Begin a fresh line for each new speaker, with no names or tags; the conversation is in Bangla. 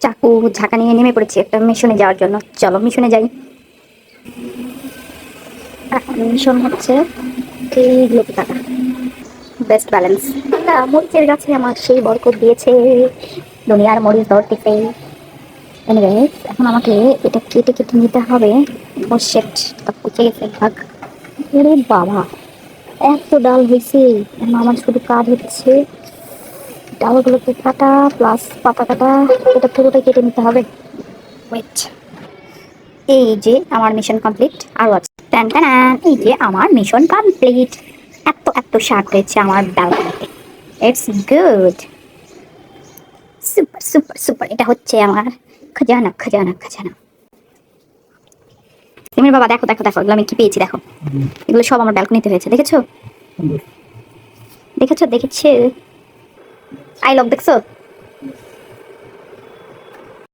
চাকু ঝাঁকা নিয়ে নেমে পড়েছি একটা মিশনে যাওয়ার জন্য। চলো মিশনে যাই। এখন মিশন হচ্ছে এইগুলোকে টাকা বেস্ট ব্যালেন্স। মরিচের গাছে আমার সেই বরকত দিয়েছে, দুনিয়ার মরিচ ধরতেছে। এনিওয়েজ এখন আমাকে এটা কেটে কেটে নিতে হবে। ও শিট, পচে গেছে ভাগ। ওরে বাবা, এত ডাল হয়েছে। এখন আমার শুধু কাজ হচ্ছে ডালগুলোকে কাটা প্লাস পাতা কাটা, এটা পুরোটাই কেটে নিতে হবে। ওয়েট, এই যে আমার মিশন কমপ্লিট। আরও আছে টান টান, এই যে আমার মিশন কমপ্লিট। এত এত শাক হয়েছে আমার ডালগুলোতে। It's good, super super super. এটা হচ্ছে আমার খাজানা খাজানা খাজানা। সিমির বাবা দেখো দেখো দেখো, এগুলো আমি কি পেয়েছি দেখো। এগুলো সব আমার ব্যালকনিতে হয়েছে, দেখেছো দেখেছো দেখেছো। আই লাভ, দেখছো।